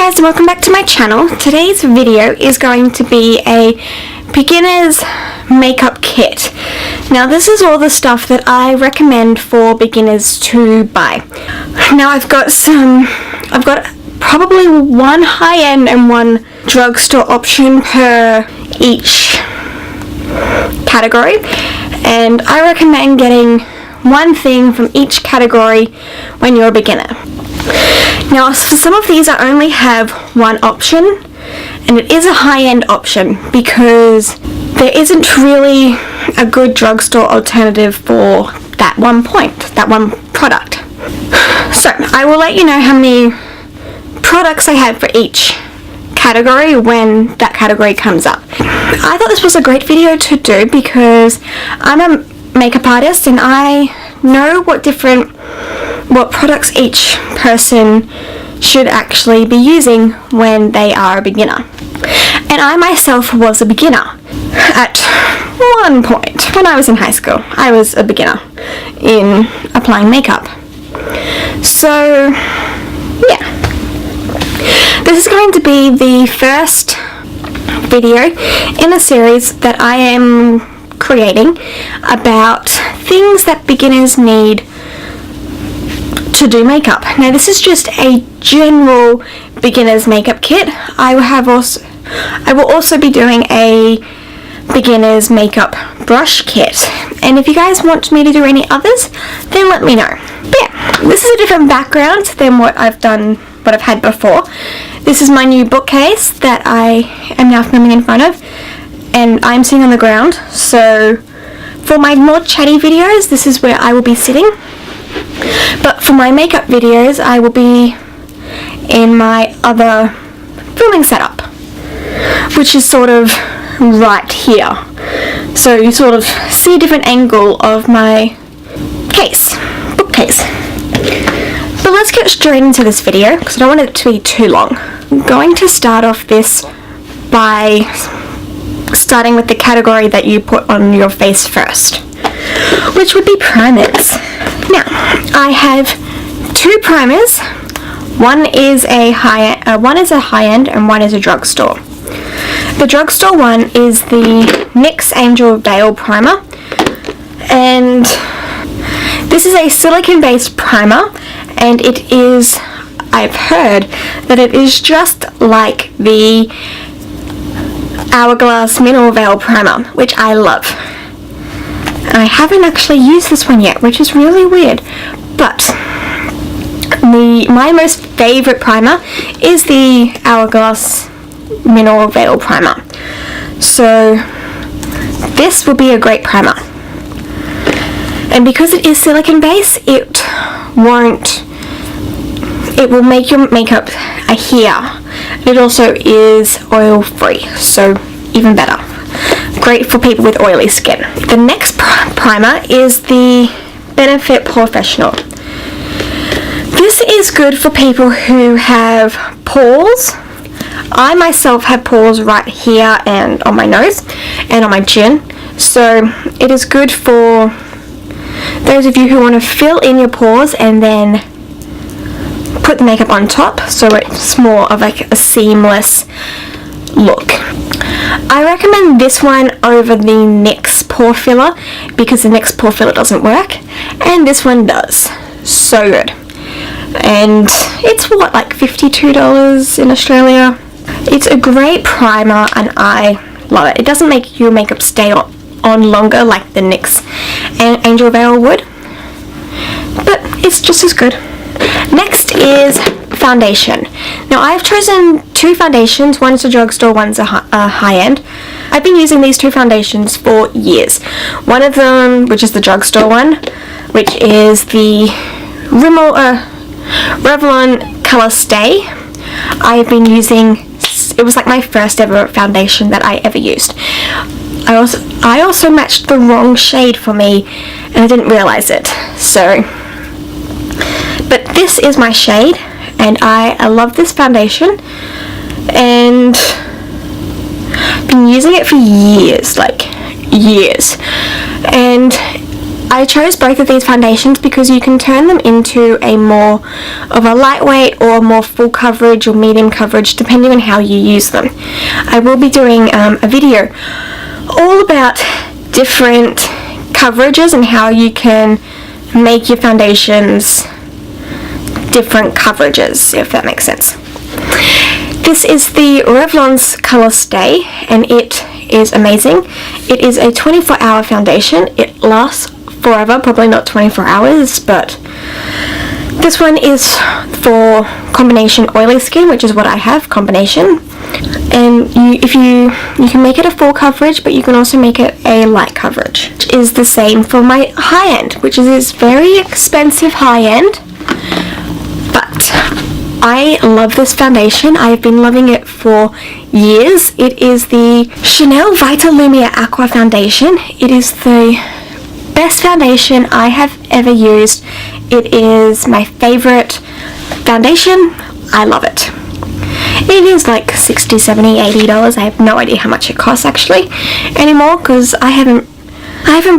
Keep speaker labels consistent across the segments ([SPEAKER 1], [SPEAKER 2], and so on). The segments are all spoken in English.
[SPEAKER 1] guys, and welcome back to my channel. Today's video is going to be a beginner's makeup kit. Now this is all the stuff that I recommend for beginners to buy. Now I've got probably one high-end and one drugstore option per each category, and I recommend getting one thing from each category when you're a beginner. Now for some of these I only have one option, and it is a high-end option because there isn't really a good drugstore alternative for that one product. So I will let you know how many products I have for each category when that category comes up. I thought this was a great video to do because I'm a makeup artist and I know what products each person should actually be using when they are a beginner. And I myself was a beginner at one point. When I was in high school, I was a beginner in applying makeup. So yeah, this is going to be the first video in a series that I am creating about things that beginners need to do makeup. Now this is just a general beginner's makeup kit. I will also be doing a beginner's makeup brush kit, and if you guys want me to do any others, then let me know. But yeah, this is a different background than what I've had before. This is my new bookcase that I am now filming in front of, and I'm sitting on the ground. So for my more chatty videos, this is where I will be sitting. But for my makeup videos, I will be in my other filming setup, which is sort of right here. So you sort of see a different angle of my bookcase. But let's get straight into this video because I don't want it to be too long. I'm going to start off this by starting with the category that you put on your face first, which would be primers. Now, I have two primers. One is a high-end and one is a drugstore. The drugstore one is the NYX Angel Veil Primer, and this is a silicone-based primer, and it is, I've heard that it is just like the Hourglass Mineral Veil Primer, which I love. I haven't actually used this one yet, which is really weird, but my most favorite primer is the Hourglass Mineral Veil Primer. So this will be a great primer. And because it is silicone based, it will make your makeup adhere. It also is oil free, so even better. Great for people with oily skin. The next primer is the Benefit Professional. This is good for people who have pores. I myself have pores right here and on my nose and on my chin, so it is good for those of you who want to fill in your pores and then put the makeup on top, so it's more of like a seamless look. I recommend this one over the NYX pore filler because the NYX pore filler doesn't work and this one does. So good. And it's what, like $52 in Australia. It's a great primer and I love it. It doesn't make your makeup stay on longer like the NYX and Angel Veil would, but it's just as good. Next is foundation. Now I've chosen two foundations. One's a drugstore, one's a high-end. I've been using these two foundations for years. One of them, which is the drugstore one, which is the Revlon Color Stay. I've been using, it was like my first ever foundation that I ever used. I also matched the wrong shade for me and I didn't realize it. So, but this is my shade and I love this foundation, and I've been using it for years, and I chose both of these foundations because you can turn them into a more of a lightweight or more full coverage or medium coverage depending on how you use them. I will be doing a video all about different coverages and how you can make your foundations different coverages, if that makes sense. This is the Revlon's Color Stay, and it is amazing. It is a 24-hour foundation. It lasts forever, probably not 24 hours, but this one is for combination oily skin, which is what I have, combination. And you can make it a full coverage, but you can also make it a light coverage, which is the same for my high end, which is this very expensive high end, but I love this foundation. I've been loving it for years. It is the Chanel Vitalumia Aqua Foundation. It is the best foundation I have ever used. It is my favorite foundation. I love it. It is like $60, $70, $80. I have no idea how much it costs actually anymore because I haven't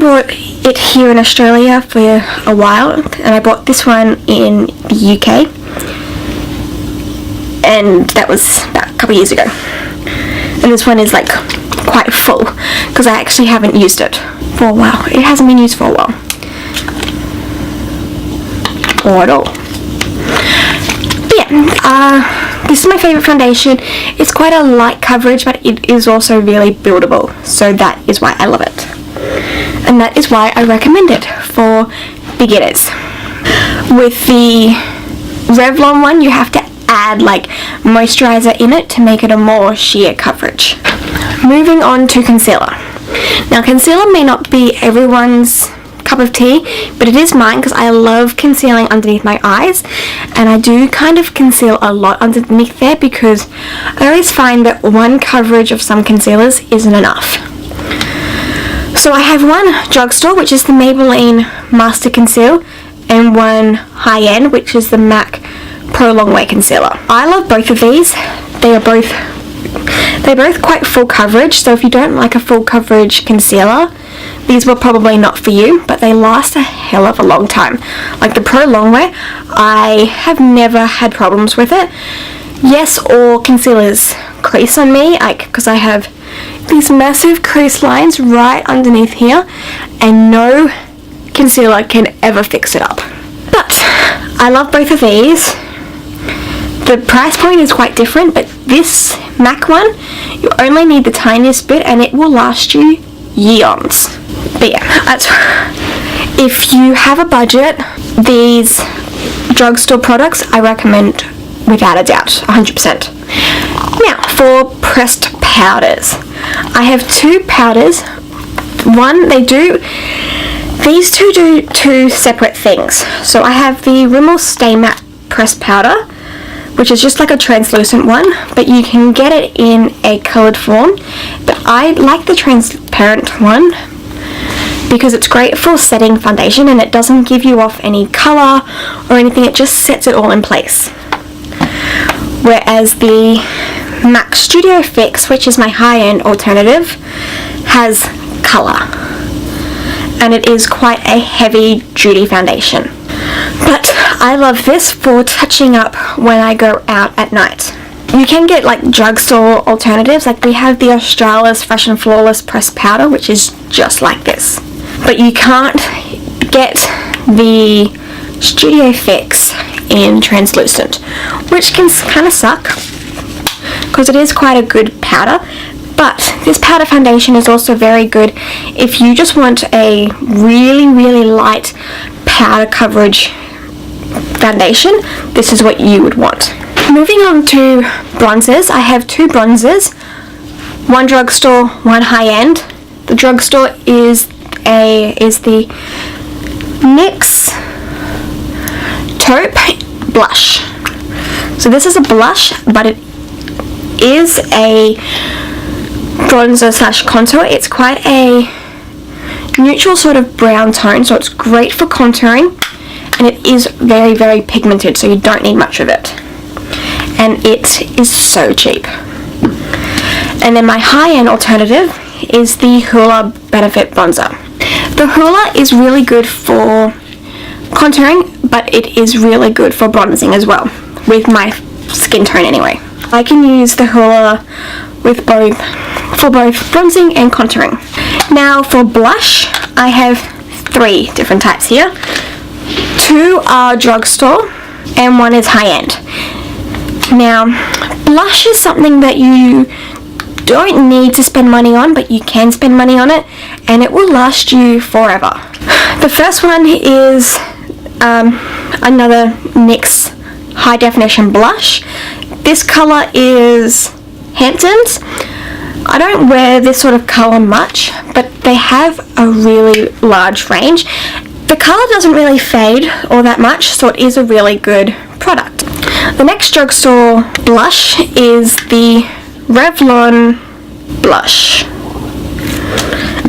[SPEAKER 1] bought it here in Australia for a while, and I bought this one in the UK, and that was about a couple years ago. And this one is like quite full because I actually haven't used it for a while. It hasn't been used for a while or at all. But yeah, this is my favorite foundation. It's quite a light coverage, but it is also really buildable, so that is why I love it, and that is why I recommend it for beginners. With the Revlon one, you have to add like moisturizer in it to make it a more sheer coverage. Moving on to concealer. Now, concealer may not be everyone's cup of tea, but it is mine because I love concealing underneath my eyes, and I do kind of conceal a lot underneath there because I always find that one coverage of some concealers isn't enough. So I have one drugstore, which is the Maybelline Master Conceal, and one high-end, which is the MAC Pro Longwear Concealer. I love both of these. They're both quite full coverage, so if you don't like a full coverage concealer, these were probably not for you, but they last a hell of a long time. Like the Pro Longwear, I have never had problems with it. Yes, all concealers crease on me, because I have these massive crease lines right underneath here, and no concealer can ever fix it up. But I love both of these. The price point is quite different, but this MAC one, you only need the tiniest bit and it will last you years. But yeah, if you have a budget, these drugstore products I recommend without a doubt, 100%. Now, for pressed powders. I have two powders. These two do two separate things. So I have the Rimmel Stay Matte Pressed Powder, which is just like a translucent one, but you can get it in a coloured form. But I like the transparent one because it's great for setting foundation and it doesn't give you off any colour or anything, it just sets it all in place. Whereas the MAC Studio Fix, which is my high-end alternative, has colour, and it is quite a heavy duty foundation. But I love this for touching up when I go out at night. You can get like drugstore alternatives, like we have the Australis Fresh and Flawless Pressed Powder, which is just like this. But you can't get the Studio Fix in translucent, which can kind of suck because it is quite a good powder. But this powder foundation is also very good if you just want a really, really light powder coverage foundation. This is what you would want. Moving on to bronzers, I have two bronzers, one drugstore, one high-end. The drugstore is the NYX Taupe Blush. So this is a blush, but it is a bronzer slash contour. It's quite a neutral sort of brown tone, so it's great for contouring, and it is very, very pigmented, so you don't need much of it. And it is so cheap. And then my high-end alternative is the Hoola Benefit Bronzer. The Hoola is really good for contouring, but it is really good for bronzing as well, with my skin tone anyway. I can use the Hoola with for both bronzing and contouring. Now for blush, I have 3 different types here. 2 are drugstore and 1 is high-end. Now, blush is something that you don't need to spend money on, but you can spend money on it and it will last you forever. The first one is another NYX high definition blush. This color is Hamptons. I don't wear this sort of color much, but they have a really large range. The color doesn't really fade all that much, so it is a really good product. The next drugstore blush is the Revlon blush,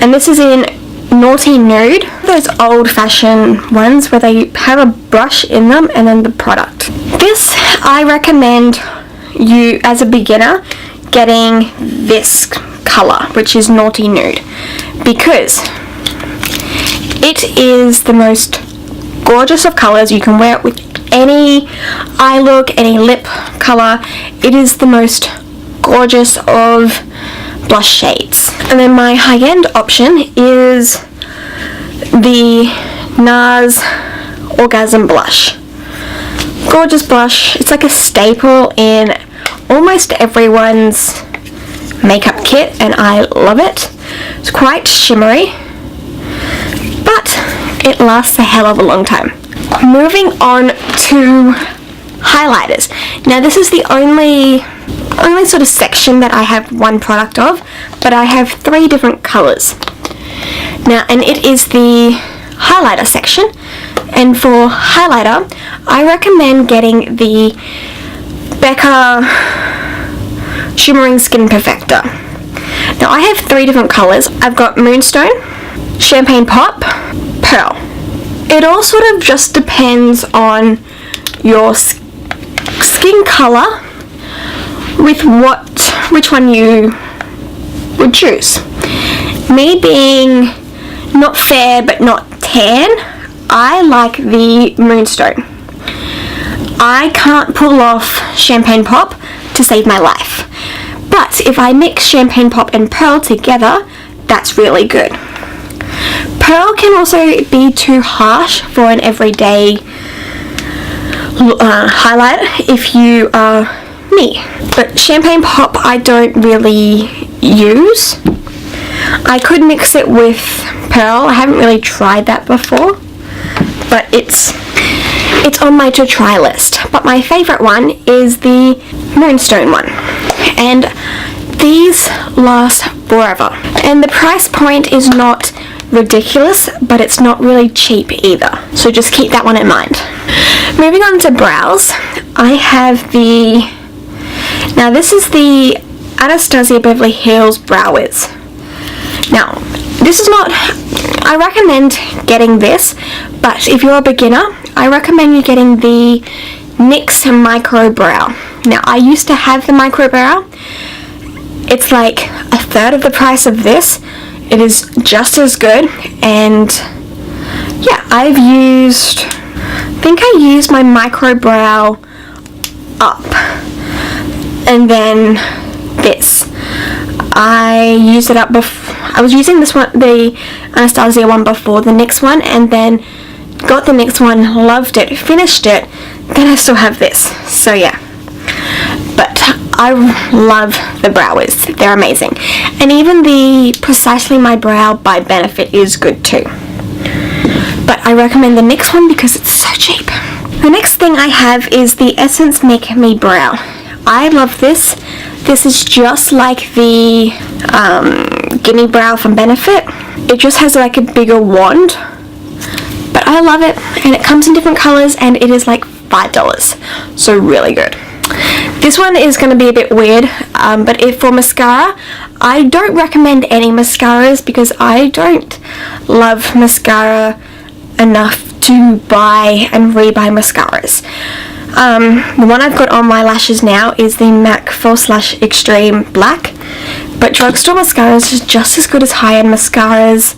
[SPEAKER 1] and this is in Naughty Nude, those old-fashioned ones where they have a brush in them and then the product. This, I recommend you as a beginner getting this color, which is Naughty Nude, because it is the most gorgeous of colors. You can wear it with any eye look, any lip color. It is the most gorgeous of blush shades. And then my high-end option is the NARS Orgasm blush. Gorgeous blush. It's like a staple in almost everyone's makeup kit and I love it. It's quite shimmery, but it lasts a hell of a long time. Moving on to highlighters. Now this is the only sort of section that I have one product of, but I have 3 different colors. Now, and it is the highlighter section, and for highlighter I recommend getting the Becca Shimmering Skin Perfector. Now I have 3 different colors. I've got Moonstone, Champagne Pop, Pearl. It all sort of just depends on your skin color with which one you would choose. Me being not fair but not tan, I like the Moonstone. I can't pull off Champagne Pop to save my life, but if I mix Champagne Pop and Pearl together, that's really good. Pearl can also be too harsh for an everyday highlight if you are me, but Champagne Pop I don't really use. I could mix it with Pearl. I haven't really tried that before, but it's on my to try list. But my favorite one is the Moonstone one, and these last forever, and the price point is not ridiculous, but it's not really cheap either, so just keep that one in mind. Moving on to brows, I have now this is the Anastasia Beverly Hills Brow Wiz. Now this is not, I recommend getting this, but if you're a beginner I recommend you getting the NYX Micro Brow. Now I used to have the Micro Brow. It's like a third of the price of this. It is just as good, and yeah, I think I used my Micro Brow up, and then this. I used it up before. I was using this one, the Anastasia one before the NYX one, and then got the NYX one, loved it, finished it, then I still have this, so yeah. But I love the Brow Wiz, they're amazing. And even the Precisely My Brow by Benefit is good too. But I recommend the NYX one because it's so cheap. The next thing I have is the Essence Make Me Brow. I love this. This is just like the Gimme Brow from Benefit. It just has like a bigger wand. But I love it, and it comes in different colors, and it is like $5. So really good. This one is going to be a bit weird, but for mascara, I don't recommend any mascaras because I don't love mascara enough to buy and rebuy mascaras. The one I've got on my lashes now is the MAC False Lash Extreme Black, but drugstore mascaras is just as good as high-end mascaras.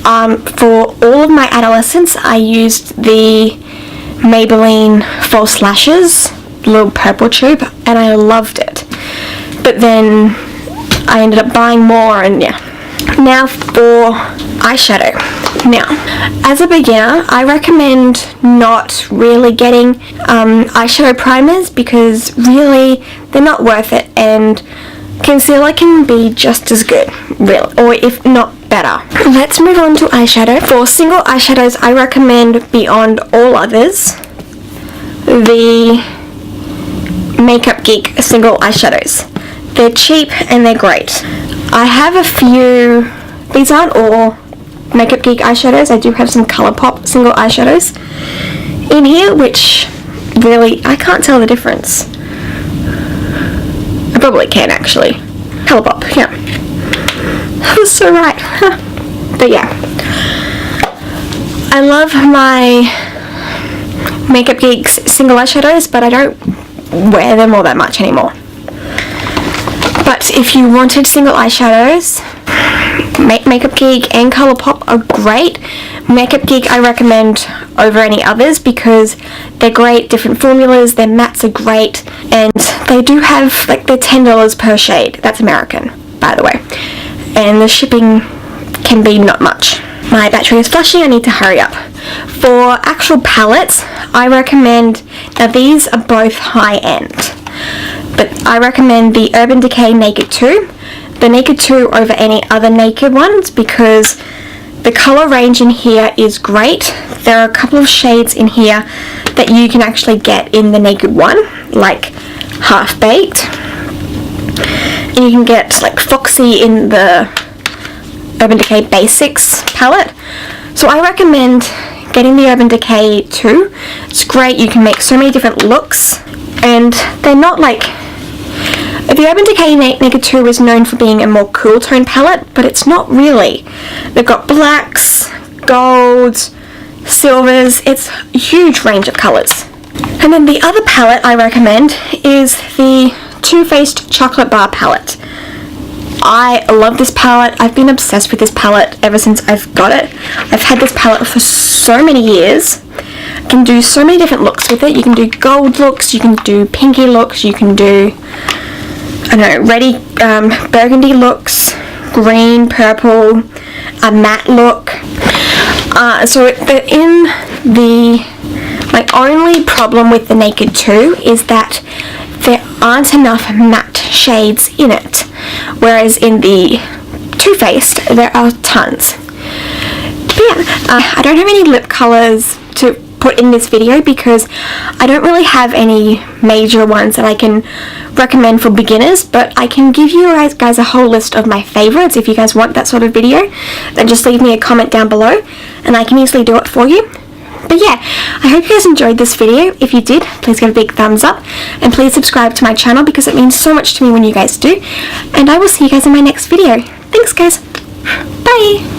[SPEAKER 1] For all of my adolescence, I used the Maybelline False Lashes, little purple tube, and I loved it. But then I ended up buying more, and yeah. Now for eyeshadow. Now, as a beginner, I recommend not really getting eyeshadow primers because really they're not worth it, and concealer can be just as good, really, or if not better. Let's move on to eyeshadow. For single eyeshadows, I recommend beyond all others the Makeup Geek single eyeshadows. They're cheap and they're great. I have a few, these aren't all Makeup Geek eyeshadows, I do have some Colourpop single eyeshadows in here, which really, I can't tell the difference. I probably can actually. Colourpop, yeah. I was so right. But yeah. I love my Makeup Geek's single eyeshadows, but I don't wear them all that much anymore. But if you wanted single eyeshadows, Makeup Geek and Colourpop are great. Makeup Geek I recommend over any others because they're great, different formulas, their mattes are great, and they do have, like, they're $10 per shade. That's American, by the way. And the shipping can be not much. My battery is flashing, I need to hurry up. For actual palettes, I recommend, now these are both high-end, but I recommend the Urban Decay Naked 2. The Naked 2 over any other Naked ones because the colour range in here is great. There are a couple of shades in here that you can actually get in the Naked 1, like Half Baked. And you can get like Foxy in the Urban Decay Basics palette. So I recommend getting the Urban Decay 2. It's great, you can make so many different looks, and they're not like, the Urban Decay Naked 2 is known for being a more cool tone palette, but it's not really. They've got blacks, golds, silvers, it's a huge range of colours. And then the other palette I recommend is the Too Faced Chocolate Bar palette. I love this palette. I've been obsessed with this palette ever since I've got it. I've had this palette for so many years. You can do so many different looks with it. You can do gold looks, you can do pinky looks, you can do, I don't know, ready burgundy looks, green, purple, a matte look. My only problem with the Naked 2 is that there aren't enough matte shades in it, whereas in the Too Faced there are tons. But yeah, I don't have any lip colours to put in this video because I don't really have any major ones that I can recommend for beginners, but I can give you guys a whole list of my favourites. If you guys want that sort of video, then just leave me a comment down below and I can easily do it for you. But yeah, I hope you guys enjoyed this video. If you did, please give a big thumbs up and please subscribe to my channel because it means so much to me when you guys do, and I will see you guys in my next video. Thanks guys, bye!